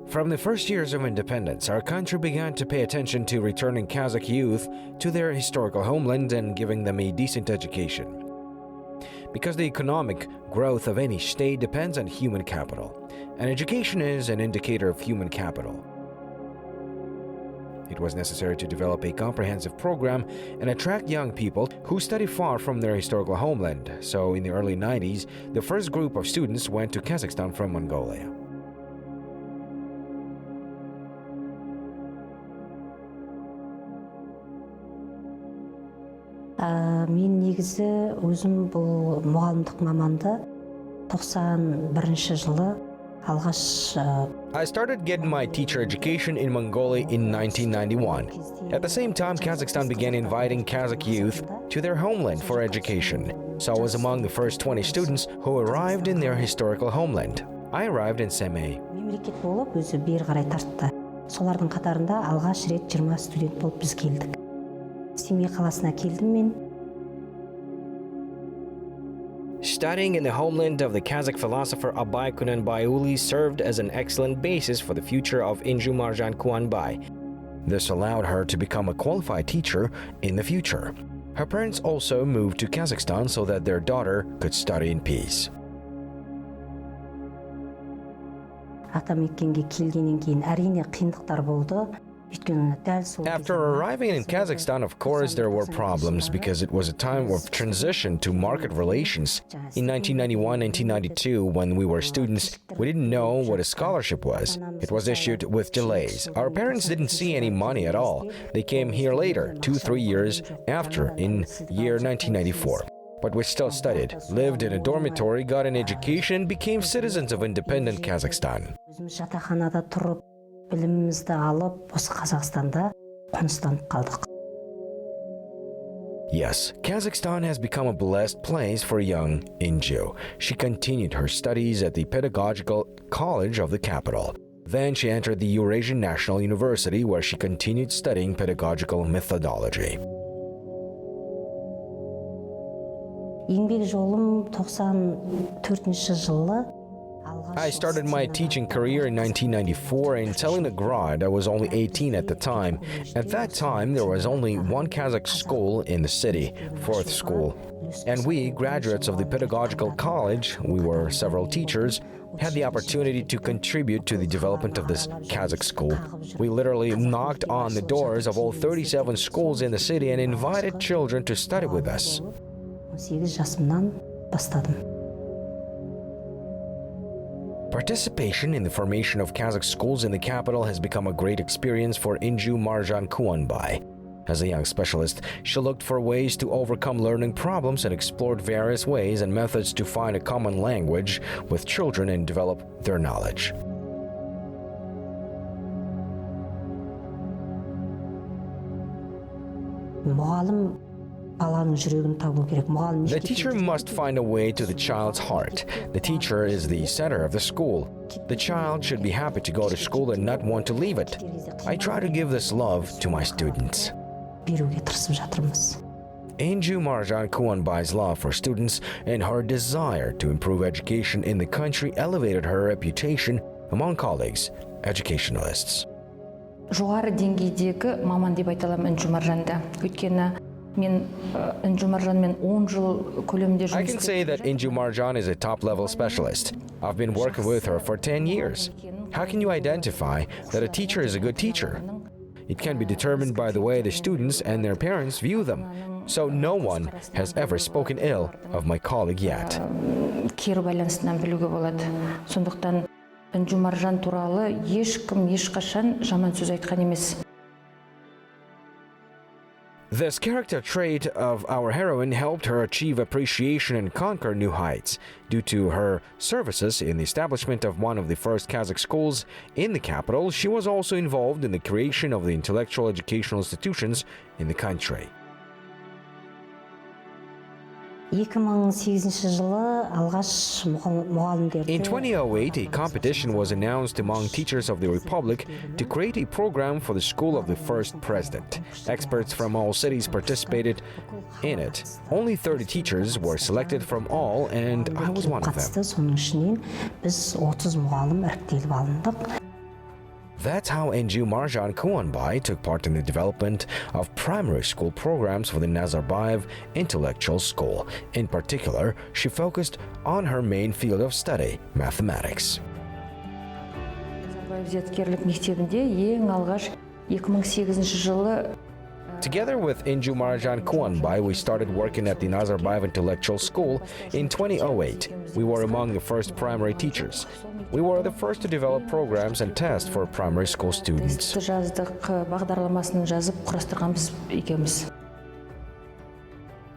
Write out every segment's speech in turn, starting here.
From the first years of independence, our country began to pay attention to returning Kazakh youth to their historical homeland and giving them a decent education. Because the economic growth of any state depends on human capital, and education is an indicator of human capital. It was necessary to develop a comprehensive program and attract young people who study far from their historical homeland. So in the early 90s, the first group of students went to Kazakhstan from Mongolia. Мен негізі өзім бұл мұғалімдік маманды 91 жылы алғаш I started getting my teacher education in Mongolia in 1991. At the same time, Kazakhstan began inviting Kazakh youth to their homeland for education. So I was among the first 20 students who arrived in their historical homeland. I arrived in Semey. мемлекет болып өзі бері қарай тартты. Солардың қатарында алғаш рет 20 студент болып біз келдік. Семей қаласына келдім мен. Studying in the homeland of the Kazakh philosopher Abai Kunanbaiev served as an excellent basis for the future of Inju-Marjan Kuanbai. This allowed her to become a qualified teacher in the future. Her parents also moved to Kazakhstan so that their daughter could study in peace. Атамекенге келгеннен кейін әрине қиындықтар болды. After arriving in Kazakhstan, of course, there were problems because it was a time of transition to market relations. In 1991-1992, when we were students, we didn't know what a scholarship was. It was issued with delays. Our parents didn't see any money at all. They came here later, 2-3 years after, in year 1994. But we still studied, lived in a dormitory, got an education, and became citizens of independent Kazakhstan. Білімімізді алып, осы Қазақстанда қоныстанып қалдық. Yes, Kazakhstan has become a blessed place for young Inju. She continued her studies at the pedagogical college of the capital. Then she entered the Eurasian National University, where she continued studying pedagogical methodology. еңбек жолым 94 жылы I started my teaching career in 1994 in Leningrad. I was only 18 at the time. At that time, there was only one Kazakh school in the city, fourth school. And we, graduates of the pedagogical college, we were several teachers, had the opportunity to contribute to the development of this Kazakh school. We literally knocked on the doors of all 37 schools in the city and invited children to study with us. 18 жасымнан бастадым. Participation in the formation of Kazakh schools in the capital has become a great experience for Inju-Marjan Kuanbai. As a young specialist, she looked for ways to overcome learning problems and explored various ways and methods to find a common language with children and develop their knowledge. The teacher must find a way to the child's heart. The teacher is the center of the school. The child should be happy to go to school and not want to leave it. I try to give this love to my students. Inju-Marjan Kuanbai's love for students and her desire to improve education in the country elevated her reputation among colleagues, educationalists. Жоғары деңгейдегі маман деп айта аламын Inju-Marjan'ды. Өйткені мен Inju-Marjan'мен 10 жыл көлемінде жұмыс. I can say that Inju-Marjan is a top-level specialist. I've been working with her for 10 years. How can you identify that a teacher is a good teacher? It can be determined by the way the students and their parents view them. So no one has ever spoken ill of my colleague yet. Кері байланысынан білуге болады. Сондықтан Inju-Marjan туралы ешкім ешқашан жаман сөз айтқан емес. This character trait of our heroine helped her achieve appreciation and conquer new heights. Due to her services in the establishment of one of the first Kazakh schools in the capital, she was also involved in the creation of the intellectual educational institutions in the country. In 2008, a competition was announced among teachers of the Republic to create a program for the school of the first president. Experts from all cities participated in it. Only 30 teachers were selected from all, and I was one of them. That's how Inju-Marjan Kuanbai took part in the development of primary school programs for the Nazarbayev Intellectual School. In particular, she focused on her main field of study, mathematics. Together with Inju-Marjan Kuanbai, we started working at the Nazarbayev Intellectual School in 2008. We were among the first primary teachers. We were the first to develop programs and tests for primary school students.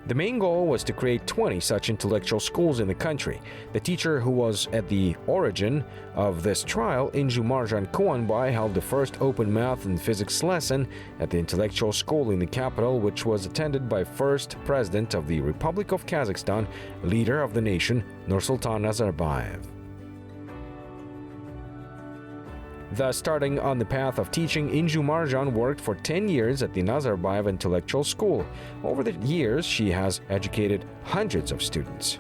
The main goal was to create 20 such intellectual schools in the country. The teacher who was at the origin of this trial, Inju-Marjan Kuanbai, held the first open math and physics lesson at the intellectual school in the capital, which was attended by first President of the Republic of Kazakhstan, leader of the nation, Nursultan Nazarbayev. Thus, starting on the path of teaching, Inju-Marjan worked for 10 years at the Nazarbayev Intellectual School. Over the years, she has educated hundreds of students.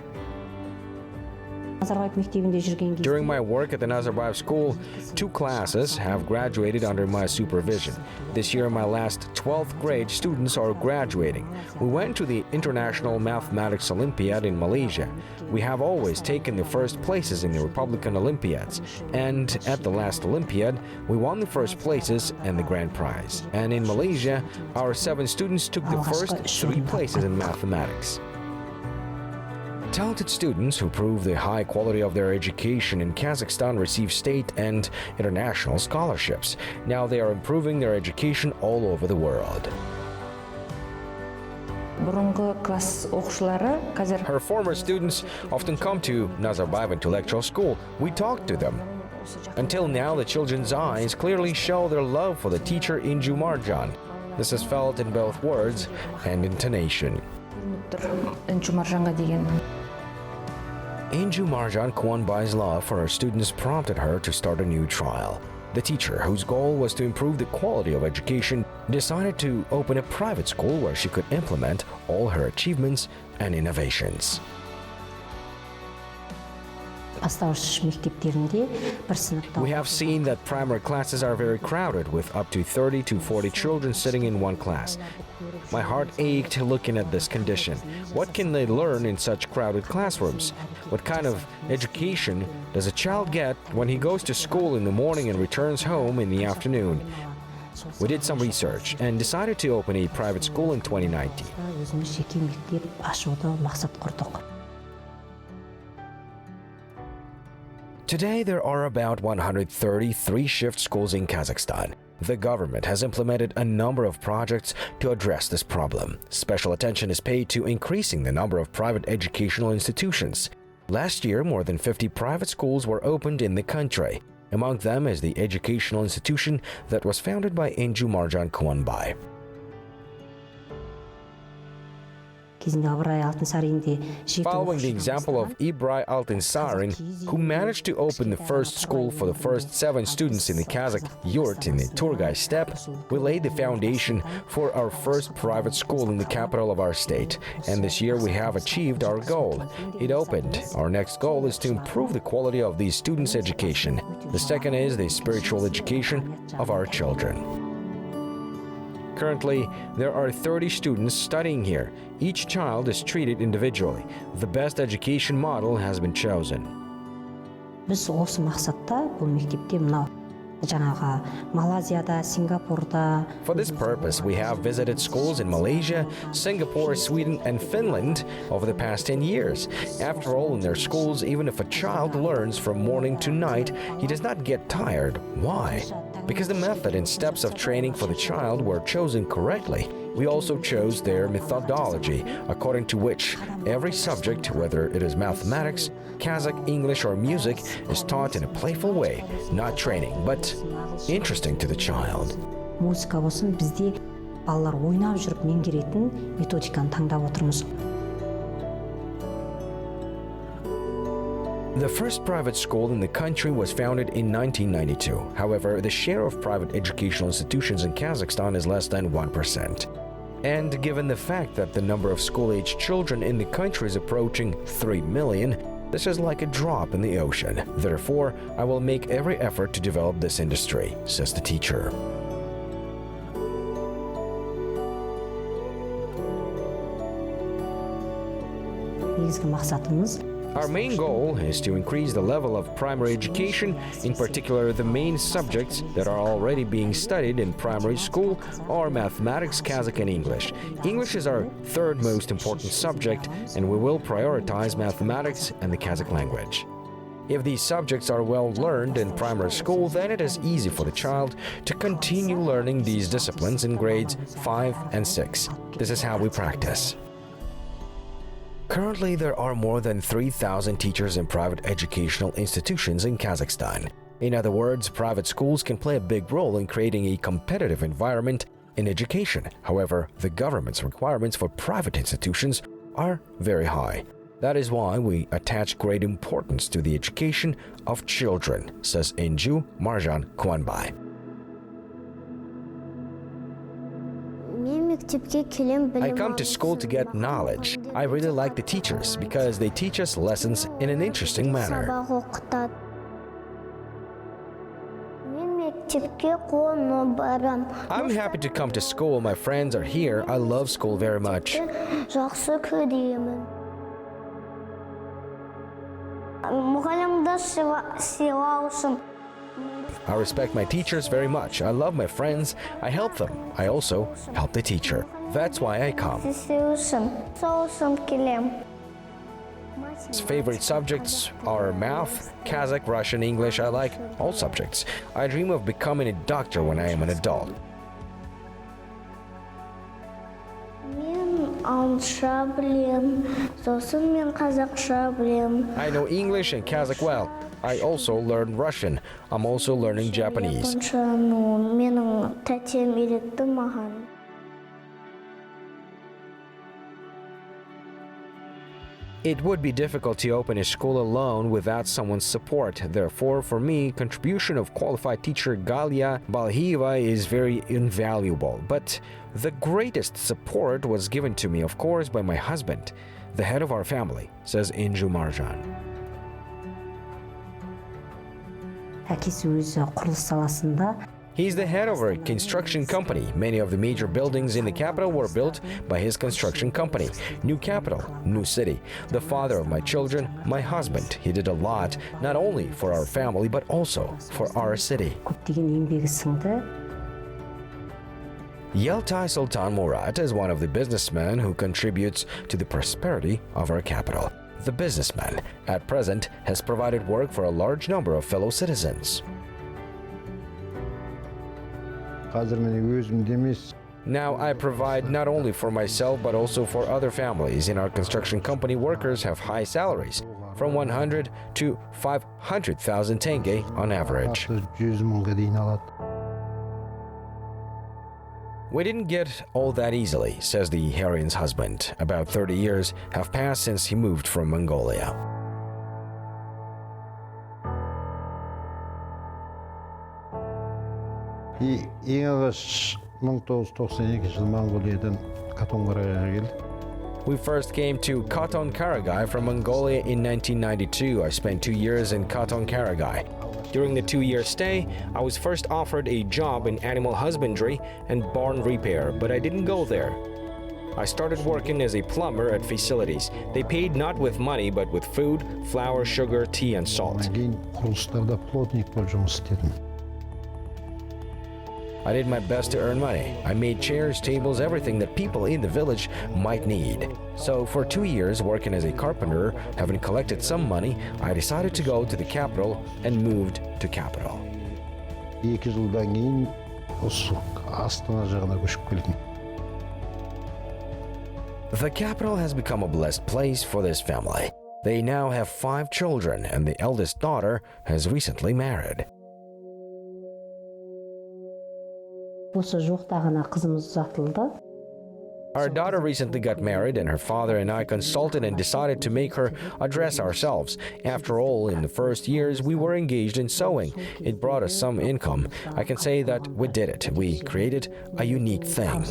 During my work at the Nazarbayev School, 2 classes have graduated under my supervision. This year, my last 12th grade students are graduating. We went to the International Mathematics Olympiad in Malaysia. We have always taken the first places in the Republican Olympiads. And at the last Olympiad, we won the first places and the grand prize. And in Malaysia, our 7 students took the first 3 places in mathematics. Talented students who prove the high quality of their education in Kazakhstan receive state and international scholarships. Now they are improving their education all over the world. Her former students often come to Nazarbayev Intellectual School. We talk to them. Until now, the children's eyes clearly show their love for the teacher Inju-Marjan. This is felt in both words and intonation. Inju-Marjan Kuanbai's love for her students prompted her to start a new trial. The teacher, whose goal was to improve the quality of education, decided to open a private school where she could implement all her achievements and innovations. We have seen that primary classes are very crowded, with up to 30 to 40 children sitting in one class. My heart ached looking at this condition. What can they learn in such crowded classrooms? What kind of education does a child get when he goes to school in the morning and returns home in the afternoon? We did some research and decided to open a private school in 2019. Today, there are about 130 3-shift schools in Kazakhstan. The government has implemented a number of projects to address this problem. Special attention is paid to increasing the number of private educational institutions. Last year, more than 50 private schools were opened in the country. Among them is the educational institution that was founded by Inju-Marjan Kuanbai. Following the example of Abai Kunanbaiev-served, who managed to open the first school for the first 7 students in the Kazakh yurt in the Turgay steppe, we laid the foundation for our first private school in the capital of our state. And this year we have achieved our goal. It opened. Our next goal is to improve the quality of these students' education. The second is the spiritual education of our children. Currently, there are 30 students studying here. Each child is treated individually. The best education model has been chosen. For this purpose, we have visited schools in Malaysia, Singapore, Sweden, and Finland over the past 10 years. After all, in their schools, even if a child learns from morning to night, he does not get tired. Why? Because the method and steps of training for the child were chosen correctly. We also chose their methodology, according to which every subject, whether it is mathematics, Kazakh, English, or music, is taught in a playful way, not training, but interesting to the child. The first private school in the country was founded in 1992. However, the share of private educational institutions in Kazakhstan is less than 1%. And given the fact that the number of school-age children in the country is approaching 3 million, This is like a drop in the ocean. Therefore, I will make every effort to develop this industry, says the teacher. Our main goal is to increase the level of primary education, in particular the main subjects that are already being studied in primary school are mathematics, Kazakh, and English. English is our third most important subject, and we will prioritize mathematics and the Kazakh language. If these subjects are well learned in primary school, then it is easy for the child to continue learning these disciplines in grades 5 and 6. This is how we practice. Currently, there are more than 3,000 teachers in private educational institutions in Kazakhstan. In other words, private schools can play a big role in creating a competitive environment in education. However, the government's requirements for private institutions are very high. That is why we attach great importance to the education of children, says Inju-Marjan Kuanbai. I come to school to get knowledge. I really like the teachers because they teach us lessons in an interesting manner. I'm happy to come to school. My friends are here. I love school very much. I respect my teachers very much. I love my friends. I help them. I also help the teacher. That's why I come. His favorite subjects are math, Kazakh, Russian, English. I like all subjects. I dream of becoming a doctor when I am an adult. I know English and Kazakh well. I also learn Russian. I'm also learning Japanese. It would be difficult to open a school alone without someone's support. Therefore, for me, contribution of qualified teacher Galia Balhieva is very invaluable. But the greatest support was given to me, of course, by my husband, the head of our family, says Inju-Marjan. He's the head of a construction company. Many of the major buildings in the capital were built by his construction company. New capital, new city. The father of my children, my husband. He did a lot, not only for our family, but also for our city. Yeltai Sultan Murat is one of the businessmen who contributes to the prosperity of our capital. The businessman, at present, has provided work for a large number of fellow citizens. Now I provide not only for myself but also for other families. In our construction company, workers have high salaries, from 100 to 500,000 tenge on average. We didn't get all that easily, says the heroine's husband. About 30 years have passed since he moved from Mongolia. We first came to Katon-Karagay from Mongolia in 1992. I spent 2 years in Katon-Karagay. During the 2-year stay, I was first offered a job in animal husbandry and barn repair, but I didn't go there. I started working as a plumber at facilities. They paid not with money, but with food, flour, sugar, tea, and salt. I did my best to earn money. I made chairs, tables, everything that people in the village might need. So for 2 years working as a carpenter, having collected some money, I decided to go to the capital and moved to capital. The capital has become a blessed place for this family. They now have 5 children, and the eldest daughter has recently married. Our daughter recently got married, and her father and I consulted and decided to make her address ourselves. After all, in the first years, we were engaged in sewing. It brought us some income. I can say that we did it. We created a unique thing.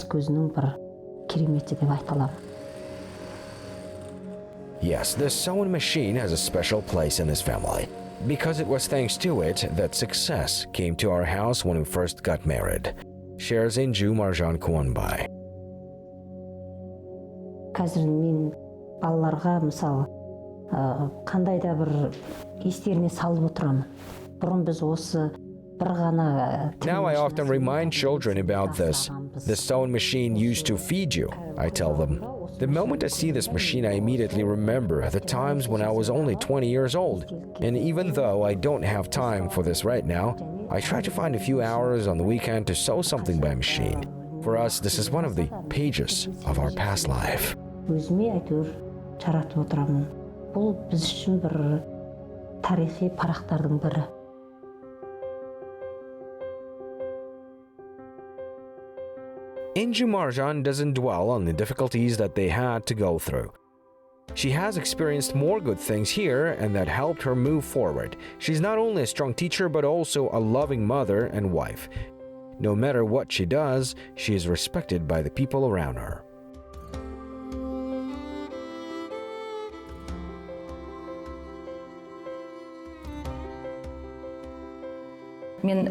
Yes, the sewing machine has a special place in his family, because it was thanks to it that success came to our house when we first got married, shares Inju-Marjan Kuanbai. Қазір мен балаларға мысалы қандай да бір естеріне салып отырамын. Бұрын біз осы бір ғана Now I often remind children about this. The sewing machine used to feed you, I tell them. The moment I see this machine, I immediately remember the times when I was only 20 years old. And even though I don't have time for this right now, I try to find a few hours on the weekend to sew something by machine. For us, this is one of the pages of our past life. Өзіме әйтеуір жаратып отырамын. Бұл біз үшін бір тарихи парақтардың бірі. Inju-Marjan doesn't dwell on the difficulties that they had to go through. She has experienced more good things here and that helped her move forward. She's not only a strong teacher but also a loving mother and wife. No matter what she does, she is respected by the people around her. Мен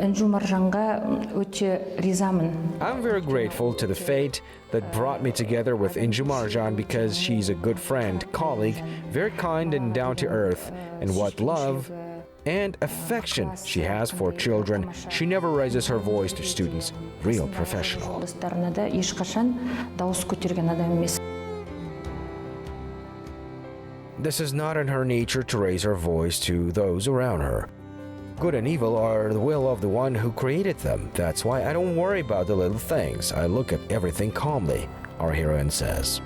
Inju-Marjanға өте ризамын. I'm very grateful to the fate that brought me together with Inju-Marjan because she's a good friend, colleague, very kind and down to earth, and what love and affection she has for children. She never raises her voice to students, real professional. Достарына да ешқашан дауыс көтерген адам емес. This is not in her nature to raise her voice to those around her. Good and evil are the will of the one who created them. That's why I don't worry about the little things. I look at everything calmly, our heroine says.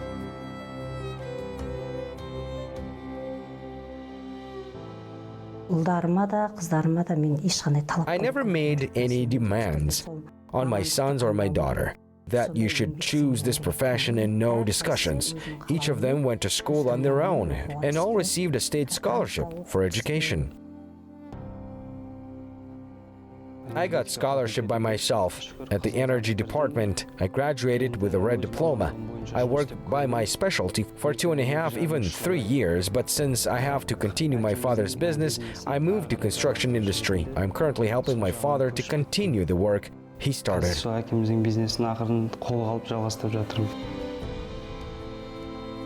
I never made any demands on my sons or my daughter that you should choose this profession and no discussions. Each of them went to school on their own and all received a state scholarship for education. I got scholarship by myself. At the energy department, I graduated with a red diploma. I worked by my specialty for 2.5, even 3 years, but since I have to continue my father's business, I moved to construction industry. I'm currently helping my father to continue the work he started.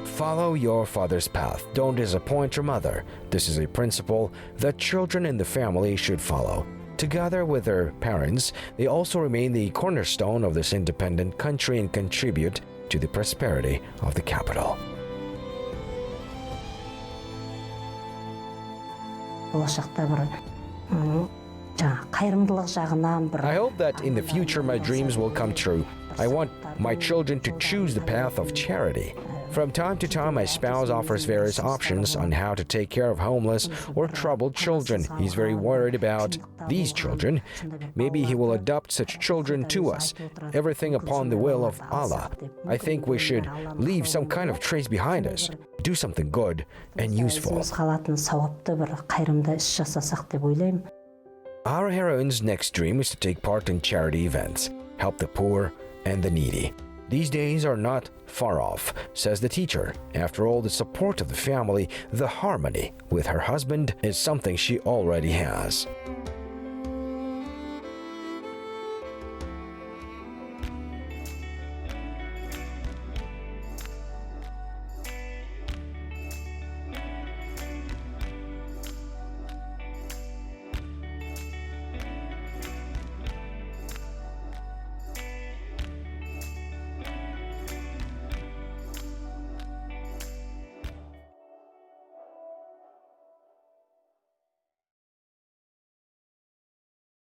Follow your father's path. Don't disappoint your mother. This is a principle that children in the family should follow. Together with their parents, they also remain the cornerstone of this independent country and contribute to the prosperity of the capital. I hope that in the future my dreams will come true. I want my children to choose the path of charity. From time to time, my spouse offers various options on how to take care of homeless or troubled children. He's very worried about these children. Maybe he will adopt such children to us. Everything upon the will of Allah. I think we should leave some kind of trace behind us. Do something good and useful. Our heroine's next dream is to take part in charity events, help the poor and the needy. These days are not far off, says the teacher. After all, the support of the family, the harmony with her husband is something she already has.